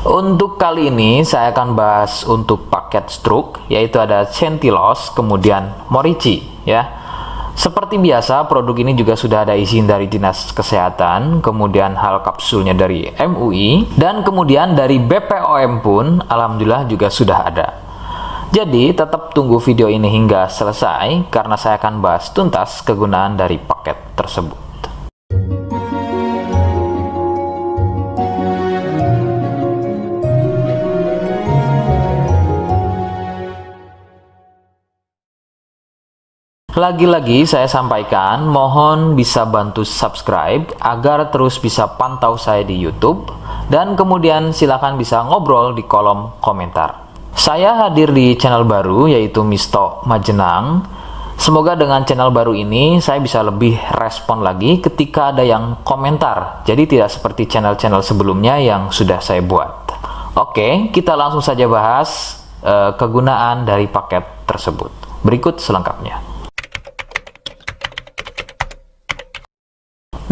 Untuk kali ini saya akan bahas untuk paket stroke, yaitu ada Centillos, kemudian Morici ya. Seperti biasa, produk ini juga sudah ada izin dari Dinas Kesehatan, kemudian hal kapsulnya dari MUI, dan kemudian dari BPOM pun alhamdulillah juga sudah ada. Jadi tetap tunggu video ini hingga selesai karena saya akan bahas tuntas kegunaan dari paket tersebut. Lagi-lagi saya sampaikan, mohon bisa bantu subscribe agar terus bisa pantau saya di YouTube, dan kemudian silakan bisa ngobrol di kolom komentar. Saya hadir di channel baru yaitu Misto Majenang. Semoga dengan channel baru ini saya bisa lebih respon lagi ketika ada yang komentar. Jadi tidak seperti channel-channel sebelumnya yang sudah saya buat. Oke, kita langsung saja bahas kegunaan dari paket tersebut. Berikut selengkapnya.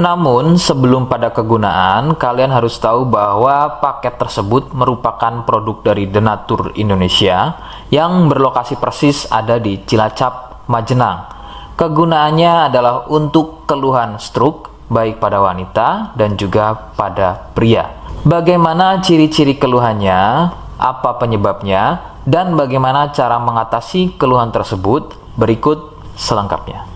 Namun, sebelum pada kegunaan, kalian harus tahu bahwa paket tersebut merupakan produk dari Denatur Indonesia yang berlokasi persis ada di Cilacap, Majenang. Kegunaannya adalah untuk keluhan stroke, baik pada wanita dan juga pada pria. Bagaimana ciri-ciri keluhannya, apa penyebabnya, dan bagaimana cara mengatasi keluhan tersebut, berikut selengkapnya.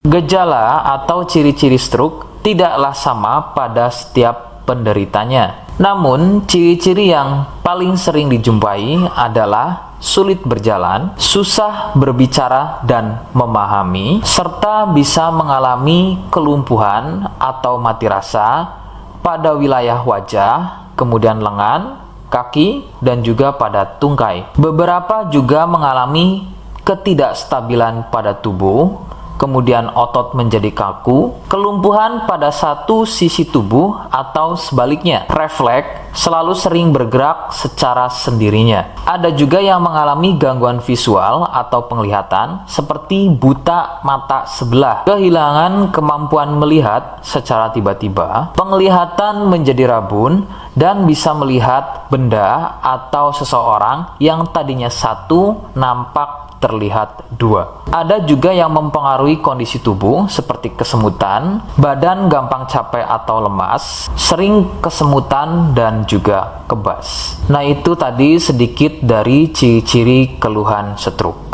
Gejala atau ciri-ciri stroke tidaklah sama pada setiap penderitanya. Namun, ciri-ciri yang paling sering dijumpai adalah sulit berjalan, susah berbicara dan memahami, serta bisa mengalami kelumpuhan atau mati rasa pada wilayah wajah, kemudian lengan, kaki, dan juga pada tungkai. Beberapa juga mengalami ketidakstabilan pada tubuh, kemudian otot menjadi kaku, kelumpuhan pada satu sisi tubuh atau sebaliknya, refleks selalu sering bergerak secara sendirinya. Ada juga yang mengalami gangguan visual atau penglihatan seperti buta mata sebelah, kehilangan kemampuan melihat secara tiba-tiba, penglihatan menjadi rabun, dan bisa melihat benda atau seseorang yang tadinya satu nampak terlihat dua. Ada juga yang mempengaruhi kondisi tubuh seperti kesemutan, badan gampang capek atau lemas, sering kesemutan dan juga kebas. Nah, itu tadi sedikit dari ciri-ciri keluhan stroke.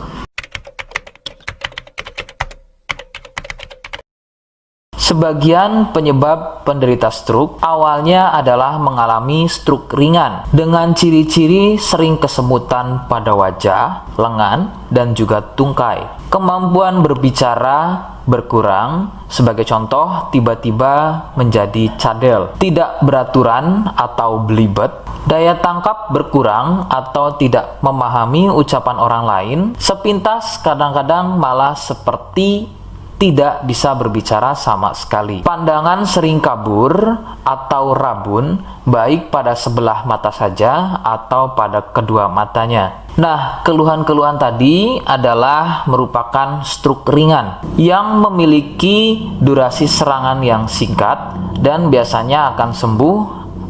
Sebagian penyebab penderita stroke awalnya adalah mengalami stroke ringan dengan ciri-ciri sering kesemutan pada wajah, lengan, dan juga tungkai. Kemampuan berbicara berkurang, sebagai contoh tiba-tiba menjadi cadel, tidak beraturan atau belibet, daya tangkap berkurang atau tidak memahami ucapan orang lain, sepintas kadang-kadang malah seperti tidak bisa berbicara sama sekali. Pandangan sering kabur atau rabun, baik pada sebelah mata saja atau pada kedua matanya. Nah, keluhan-keluhan tadi adalah merupakan stroke ringan yang memiliki durasi serangan yang singkat dan biasanya akan sembuh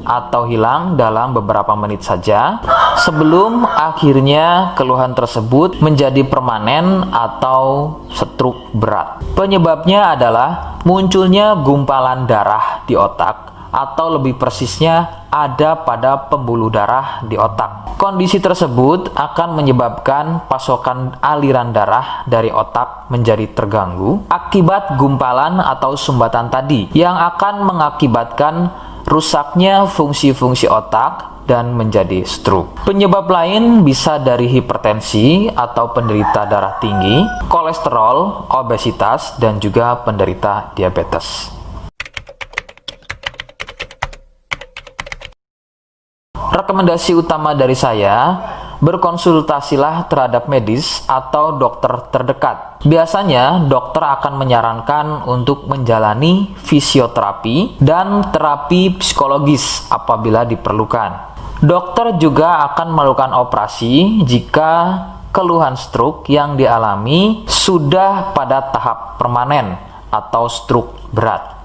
atau hilang dalam beberapa menit saja sebelum akhirnya keluhan tersebut menjadi permanen atau stroke berat. Penyebabnya adalah munculnya gumpalan darah di otak, atau lebih persisnya ada pada pembuluh darah di otak. Kondisi tersebut akan menyebabkan pasokan aliran darah dari otak menjadi terganggu akibat gumpalan atau sumbatan tadi yang akan mengakibatkan rusaknya fungsi-fungsi otak dan menjadi stroke. Penyebab lain bisa dari hipertensi atau penderita darah tinggi, kolesterol, obesitas, dan juga penderita diabetes. Rekomendasi utama dari saya, berkonsultasilah terhadap medis atau dokter terdekat. Biasanya, dokter akan menyarankan untuk menjalani fisioterapi dan terapi psikologis apabila diperlukan. Dokter juga akan melakukan operasi jika keluhan stroke yang dialami sudah pada tahap permanen atau stroke berat.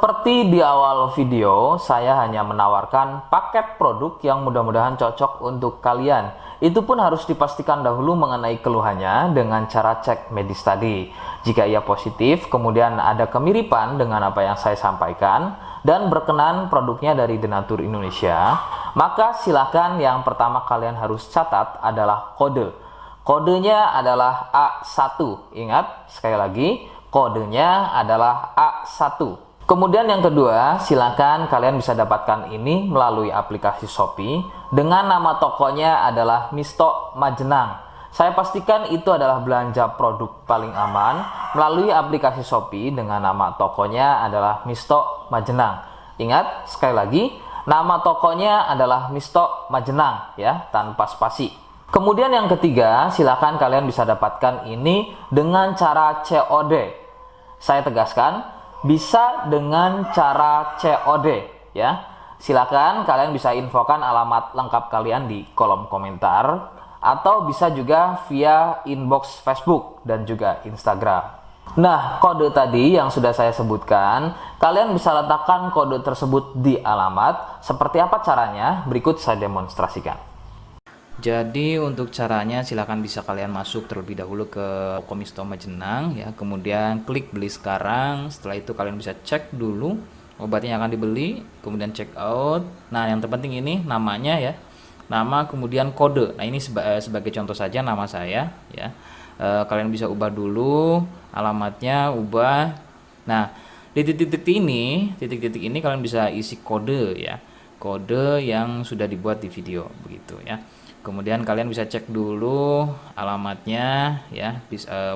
Seperti di awal video, saya hanya menawarkan paket produk yang mudah-mudahan cocok untuk kalian. Itu pun harus dipastikan dahulu mengenai keluhannya dengan cara cek medis tadi. Jika ia positif, kemudian ada kemiripan dengan apa yang saya sampaikan, dan berkenan produknya dari Denatur Indonesia, maka silakan yang pertama kalian harus catat adalah kode. Kodenya adalah A1. Ingat, sekali lagi, kodenya adalah A1. Kemudian yang kedua, silakan kalian bisa dapatkan ini melalui aplikasi Shopee dengan nama tokonya adalah Misto Majenang. Saya pastikan itu adalah belanja produk paling aman melalui aplikasi Shopee dengan nama tokonya adalah Misto Majenang. Ingat, sekali lagi, nama tokonya adalah Misto Majenang ya, tanpa spasi. Kemudian yang ketiga, silakan kalian bisa dapatkan ini dengan cara COD. Saya tegaskan, bisa dengan cara COD ya. Silakan kalian bisa infokan alamat lengkap kalian di kolom komentar atau bisa juga via inbox Facebook dan juga Instagram. Nah, kode tadi yang sudah saya sebutkan, kalian bisa letakkan kode tersebut di alamat. Seperti apa caranya? Berikut saya demonstrasikan. Jadi untuk caranya silakan bisa kalian masuk terlebih dahulu ke toko Misto Majenang ya, kemudian klik beli sekarang. Setelah itu kalian bisa cek dulu obatnya yang akan dibeli, kemudian check out. Nah, yang terpenting ini namanya ya. Nama kemudian kode. Nah, ini sebagai contoh saja nama saya ya. Kalian bisa ubah dulu alamatnya, ubah. Nah, di titik-titik ini kalian bisa isi kode ya. Kode yang sudah dibuat di video begitu ya. Kemudian kalian bisa cek dulu alamatnya ya,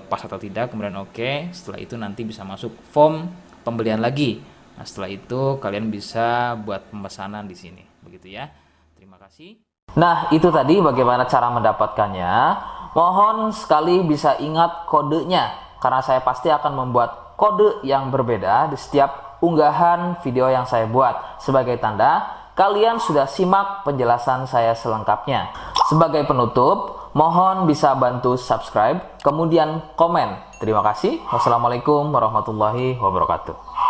pas atau tidak, kemudian oke. Setelah itu nanti bisa masuk form pembelian lagi. Nah, setelah itu kalian bisa buat pemesanan di sini, begitu ya. Terima kasih. Nah, itu tadi bagaimana cara mendapatkannya. Mohon sekali bisa ingat kodenya, karena saya pasti akan membuat kode yang berbeda di setiap unggahan video yang saya buat. Sebagai tanda kalian sudah simak penjelasan saya selengkapnya. Sebagai penutup, mohon bisa bantu subscribe, kemudian komen. Terima kasih. Wassalamualaikum warahmatullahi wabarakatuh.